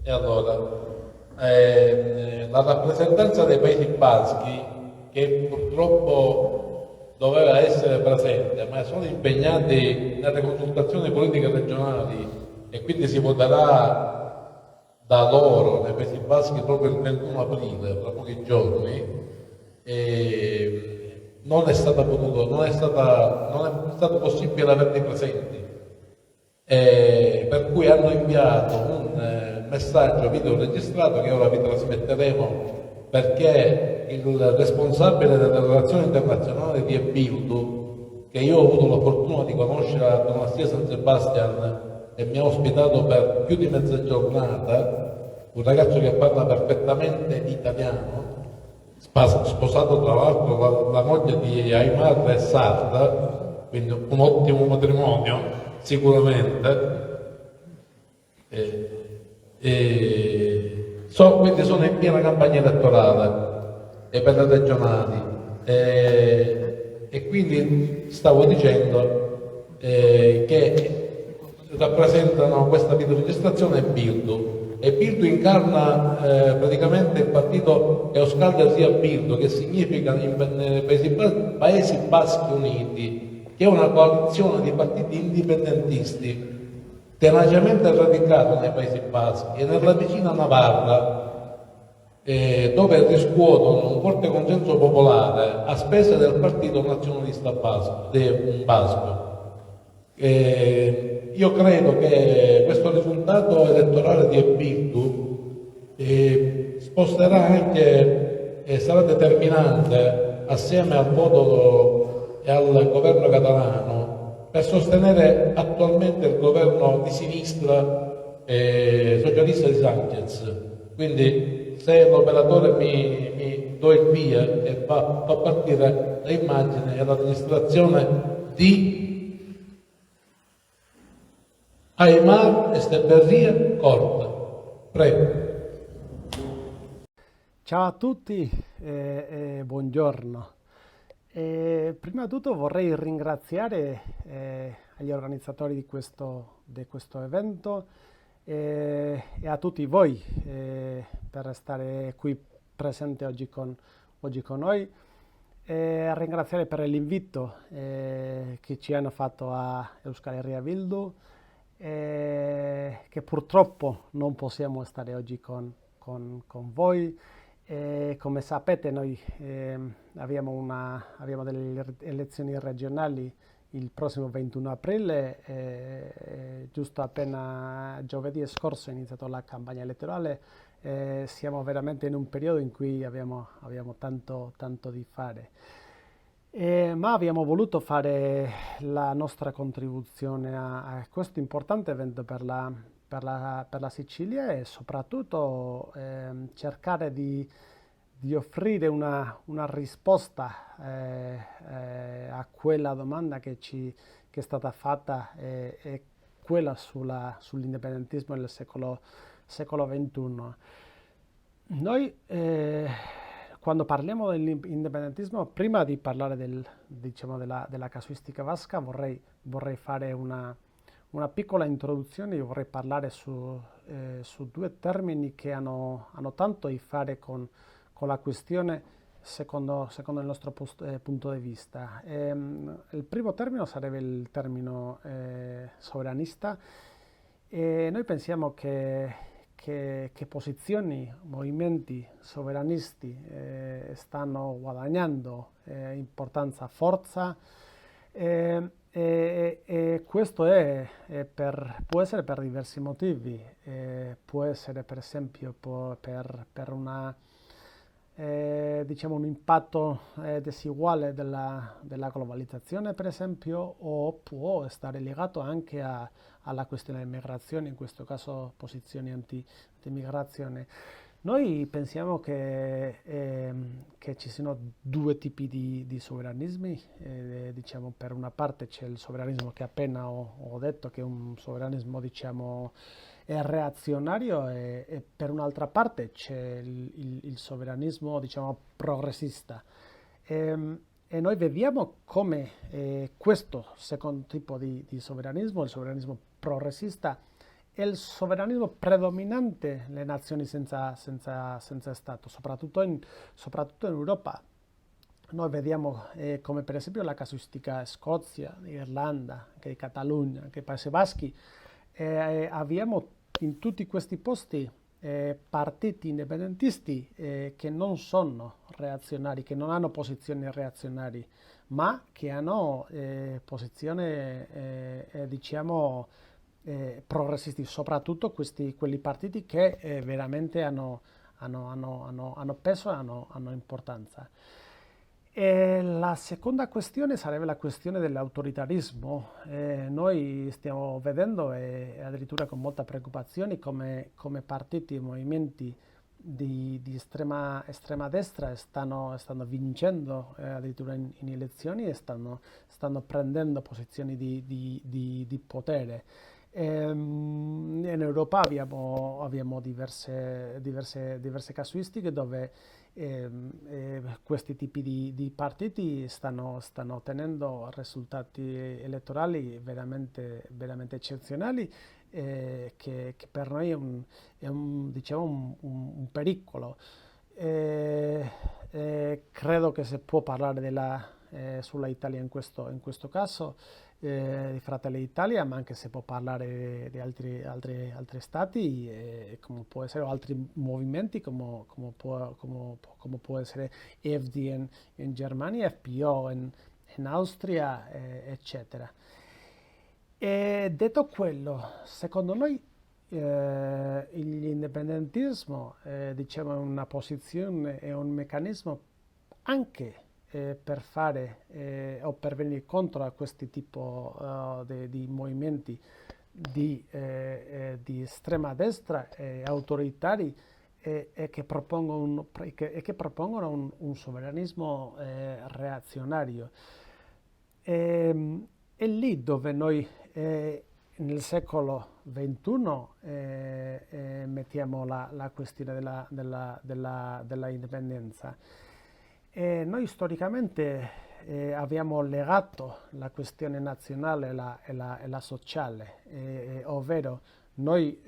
E allora, la rappresentanza dei Paesi Baschi, che purtroppo doveva essere presente, ma sono impegnati nelle consultazioni politiche regionali e quindi si voterà da loro nei Paesi Baschi proprio il 21 aprile, tra pochi giorni, e non è stato possibile averli presenti. Per cui hanno inviato un messaggio video registrato che ora vi trasmetteremo perché il responsabile delle relazioni internazionali di Ebildu, che io ho avuto la fortuna di conoscere a Donastia San Sebastian e mi ha ospitato per più di mezza giornata, un ragazzo che parla perfettamente italiano, sposato tra l'altro la moglie di Aymar e Sarda, quindi un ottimo matrimonio sicuramente. Quindi sono in piena campagna elettorale e per le regionali e quindi stavo dicendo che rappresentano questa videoregistrazione e Bildu incarna praticamente il partito Euskal Herria Bildu, che significa nei Paesi Baschi Uniti, che è una coalizione di partiti indipendentisti tenacemente radicato nei Paesi Baschi e nella vicina Navarra, dove riscuotono un forte consenso popolare a spese del Partito Nazionalista Basco. Io credo che questo risultato elettorale di Ebildu sposterà anche e sarà determinante assieme al voto e al governo catalano per sostenere attualmente il governo di sinistra socialista di Sanchez. Quindi se l'operatore mi do il via e fa partire le immagini e l'amministrazione di Aymar Esteberria Corta. Prego. Ciao a tutti e buongiorno. Prima di tutto vorrei ringraziare gli organizzatori di questo evento e a tutti voi per stare qui presente oggi con noi. Ringraziare per l'invito che ci hanno fatto a Euskal Herria Bildu, che purtroppo non possiamo stare oggi con voi. Come sapete noi abbiamo delle elezioni regionali il prossimo 21 aprile, giusto appena giovedì scorso è iniziata la campagna elettorale, siamo veramente in un periodo in cui abbiamo tanto di fare. Ma abbiamo voluto fare la nostra contribuzione a questo importante evento per la Sicilia e soprattutto cercare di offrire una risposta a quella domanda che è stata fatta e quella sull'indipendentismo del secolo XXI. Noi quando parliamo dell'indipendentismo, prima di parlare della casuistica basca, vorrei fare una piccola introduzione. Io vorrei parlare su due termini che hanno tanto a fare con la questione secondo il nostro punto di vista. Il primo termine sarebbe il termine sovranista e noi pensiamo che posizioni, movimenti sovranisti stanno guadagnando importanza, forza e questo può essere per diversi motivi, può essere per esempio per un impatto disuguale della globalizzazione, per esempio, o può stare legato anche alla questione dell'immigrazione, in questo caso posizioni anti-immigrazione. Noi pensiamo che ci siano due tipi di sovranismi, per una parte c'è il sovranismo che appena ho detto, che è un sovranismo è reazionario e per un'altra parte c'è il sovranismo progressista. E noi vediamo come questo secondo tipo di sovranismo, il sovranismo progressista, è il sovranismo predominante nelle nazioni senza Stato, soprattutto in Europa. Noi vediamo come per esempio la casuistica Scozia, Irlanda, anche di Catalogna, anche Paesi Baschi, abbiamo in tutti questi posti partiti indipendentisti che non sono reazionari, che non hanno posizioni reazionari, ma che hanno posizioni, diciamo, progressisti, soprattutto quelli partiti che veramente hanno peso e hanno importanza. E la seconda questione sarebbe la questione dell'autoritarismo. Noi stiamo vedendo, e addirittura con molta preoccupazione, come partiti e movimenti di estrema destra stanno vincendo addirittura in elezioni e stanno prendendo posizioni di potere. In Europa abbiamo diverse casuistiche dove questi tipi di partiti stanno ottenendo risultati elettorali veramente eccezionali, che per noi diciamo un pericolo. Credo che si può parlare sulla Italia in questo caso, di Fratelli d'Italia, ma anche se può parlare di altri stati, come può essere, o altri movimenti, come può essere EFD in Germania, FPO in Austria, eccetera. E detto quello, secondo noi l'indipendentismo diciamo, è una posizione, è un meccanismo anche per fare o per venire contro a questi tipo di movimenti di estrema destra autoritari che propongono un sovranismo reazionario. È lì dove noi nel secolo XXI mettiamo la questione della indipendenza. Noi storicamente abbiamo legato la questione nazionale e la sociale, ovvero noi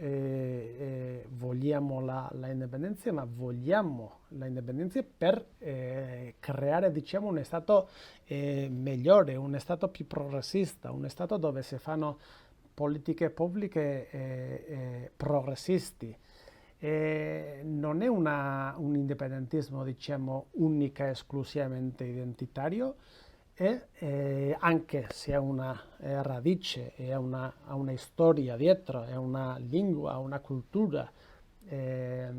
vogliamo la indipendenza, ma vogliamo la indipendenza per creare, diciamo, un Stato migliore, un Stato più progressista, un Stato dove si fanno politiche pubbliche progressisti. Non è un indipendentismo, diciamo, unica e esclusivamente identitario, anche se ha una radice e ha una storia dietro, ha una lingua, una cultura che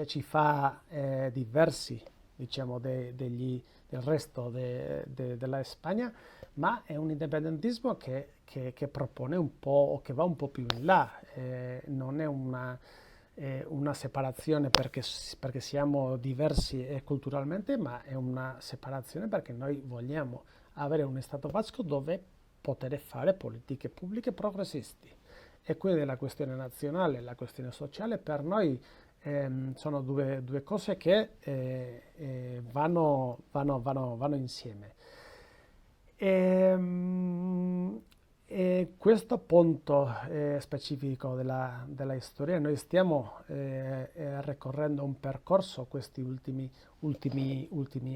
ci fa diversi, diciamo, del resto della Spagna, ma è un indipendentismo che propone un po', o che va un po' più in là, non è una separazione perché siamo diversi culturalmente, ma è una separazione perché noi vogliamo avere un Stato basco dove poter fare politiche pubbliche progressisti. E quindi la questione nazionale e la questione sociale per noi sono due cose che vanno insieme. E questo punto specifico della storia, noi stiamo ricorrendo un percorso questi ultimi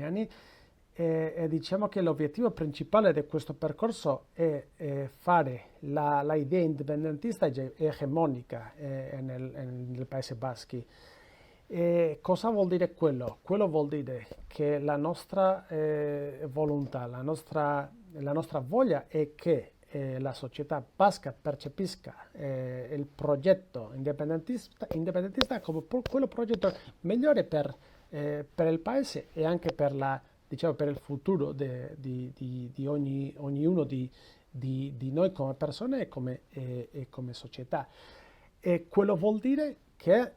anni, e diciamo che l'obiettivo principale di questo percorso è fare l'idea indipendentista egemonica nel Paese Baschi. Cosa vuol dire quello? Quello vuol dire che la nostra volontà, la nostra voglia è che la società basca percepisca il progetto indipendentista come quello progetto migliore per il paese e anche diciamo, per il futuro di ognuno di noi come persone e come società. E quello vuol dire che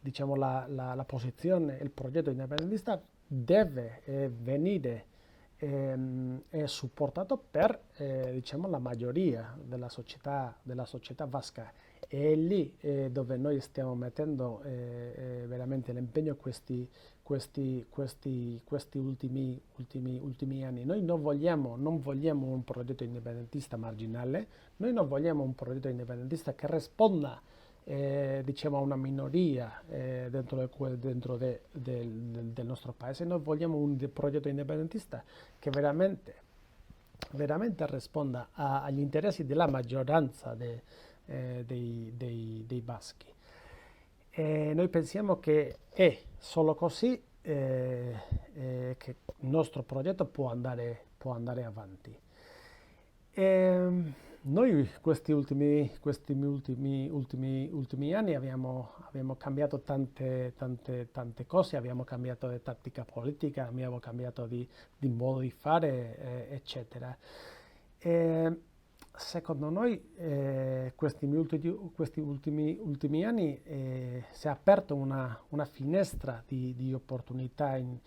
diciamo, la posizione, il progetto indipendentista deve venire supportato per diciamo, la maggioria della società basca. È lì dove noi stiamo mettendo veramente l'impegno questi ultimi anni. Noi non vogliamo un progetto indipendentista marginale, noi non vogliamo un progetto indipendentista che risponda diciamo a una minoria del nostro paese. Noi vogliamo un progetto indipendentista che veramente risponda agli interessi della maggioranza dei baschi. Noi pensiamo che è solo così che il nostro progetto può andare avanti. Noi ultimi anni abbiamo cambiato tante cose, abbiamo cambiato di tattica politica, abbiamo cambiato di modo di fare, eccetera. E secondo noi questi ultimi anni si è aperta una finestra di opportunità in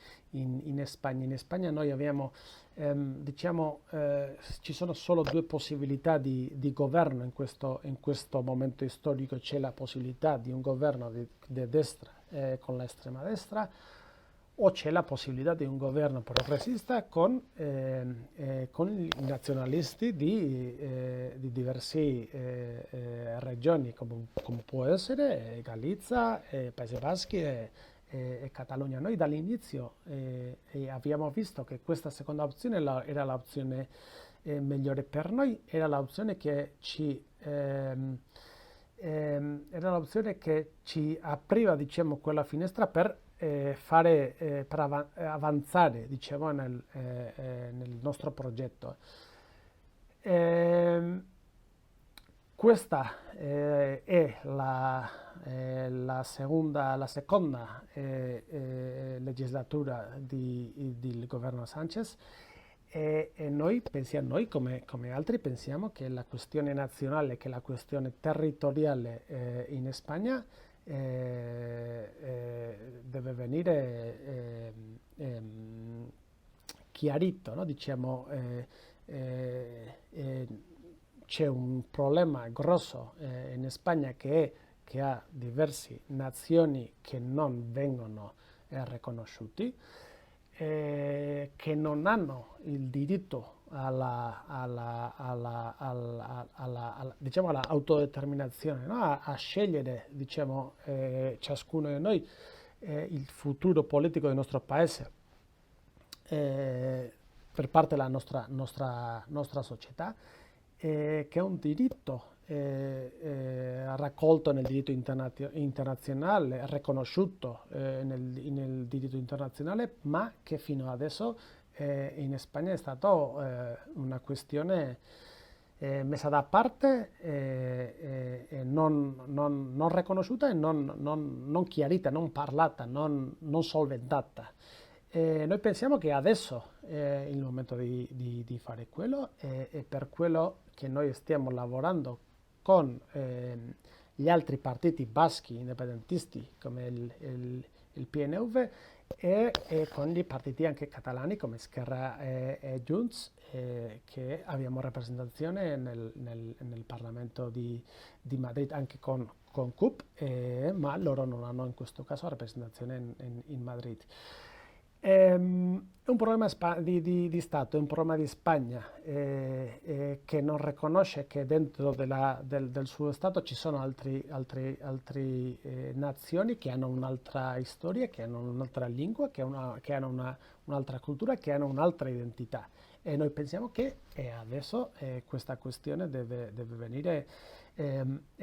Spagna. In Spagna noi abbiamo, ci sono solo due possibilità di governo in questo momento storico. C'è la possibilità di un governo di destra con l'estrema destra, o c'è la possibilità di un governo progressista con i nazionalisti di diverse regioni, come può essere Galizia, Paesi Baschi e Catalogna. Noi dall'inizio abbiamo visto che questa seconda opzione era l'opzione migliore per noi, era l'opzione che ci apriva, diciamo, quella finestra per avanzare, diciamo, nel nostro progetto. Questa è la seconda legislatura del governo Sánchez, e noi come altri pensiamo che la questione nazionale, che la questione territoriale in Spagna deve venire chiarito, no? Diciamo, c'è un problema grosso in Spagna che ha diverse nazioni che non vengono riconosciuti, che non hanno il diritto diciamo, all'autodeterminazione, no? a scegliere, diciamo, ciascuno di noi il futuro politico del nostro paese per parte della nostra società, che è un diritto raccolto nel diritto internazionale, riconosciuto nel diritto internazionale, ma che fino adesso in Spagna è stata una questione messa da parte, non riconosciuta e non chiarita, non parlata, non solventata. Noi pensiamo che adesso è il momento di fare quello, e per quello che noi stiamo lavorando con gli altri partiti baschi indipendentisti come il PNV e con i partiti anche catalani come Esquerra e Junts, che abbiamo rappresentazione nel Parlamento di Madrid anche con CUP, ma loro non hanno in questo caso rappresentazione in Madrid. È un problema di Stato, è un problema di Spagna che non riconosce che dentro del suo Stato ci sono altre nazioni che hanno un'altra storia, che hanno un'altra lingua, che hanno un'altra cultura, che hanno un'altra identità. E noi pensiamo che adesso questa questione deve venire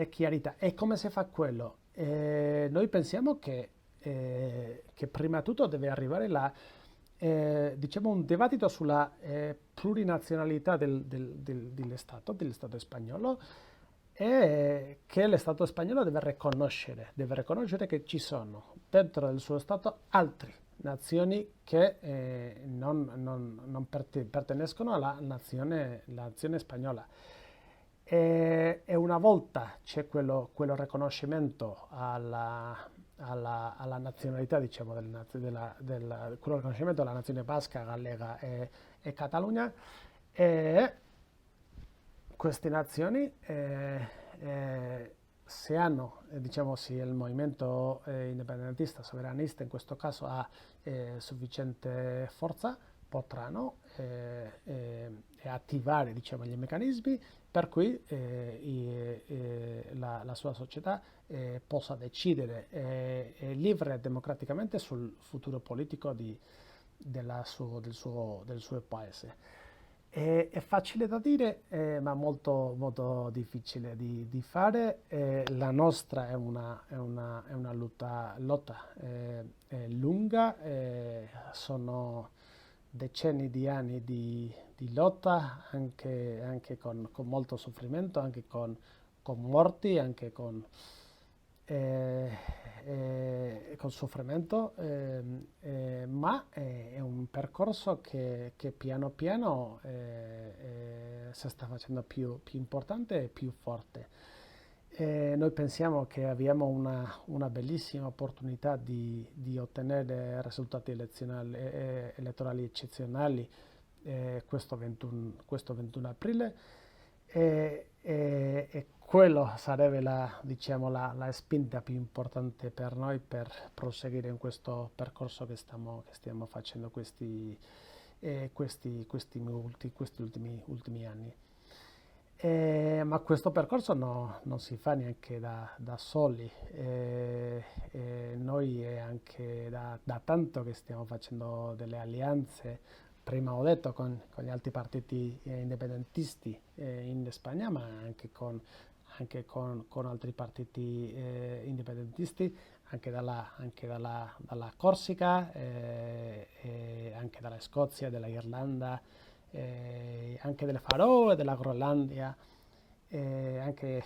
chiarita. E come si fa quello? Noi pensiamo che prima di tutto deve arrivare diciamo un dibattito sulla plurinazionalità dello Stato spagnolo, e che lo Stato spagnolo deve riconoscere che ci sono dentro del suo Stato altre nazioni che non pertenescono alla nazione spagnola. E una volta c'è quello riconoscimento alla nazionalità, diciamo, quello riconoscimento alla nazione basca, gallega e Catalogna, queste nazioni se hanno, diciamo, se il movimento indipendentista sovranista in questo caso ha sufficiente forza, potranno attivare, diciamo, gli meccanismi per cui la sua società possa decidere libera e democraticamente sul futuro politico del suo paese. È facile da dire, ma molto, molto difficile di fare. La nostra è una lotta lunga, sono decenni di anni di lotta, anche con molto soffrimento, anche con morti, anche con soffrimento, ma è un percorso che piano piano si sta facendo più importante e più forte. Noi pensiamo che abbiamo una bellissima opportunità di ottenere risultati elettorali eccezionali questo 21 aprile e quello sarebbe diciamo, la spinta più importante per noi per proseguire in questo percorso che stiamo facendo questi ultimi anni. Ma questo percorso non si fa neanche da soli. Noi è anche da tanto che stiamo facendo delle alleanze, prima ho detto con gli altri partiti indipendentisti in Spagna, ma anche con altri partiti indipendentisti, anche dalla Corsica, anche dalla Scozia, della Irlanda, anche delle Faroe, della Groenlandia, anche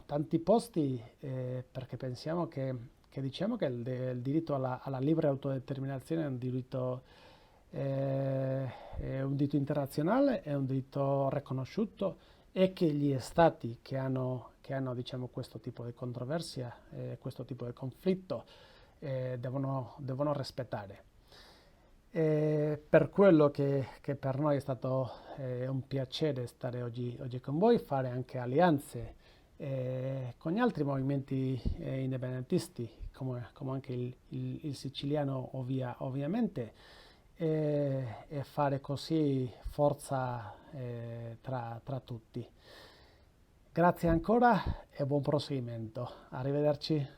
tanti posti perché pensiamo che diciamo che il diritto alla libera autodeterminazione è un diritto internazionale, è un diritto riconosciuto e che gli stati che hanno diciamo, questo tipo di controversia, questo tipo di conflitto, devono rispettare. Per quello che per noi è stato un piacere stare oggi con voi, fare anche alleanze con gli altri movimenti indipendentisti, come anche il siciliano ovviamente, e fare così forza tra tutti. Grazie ancora e buon proseguimento. Arrivederci.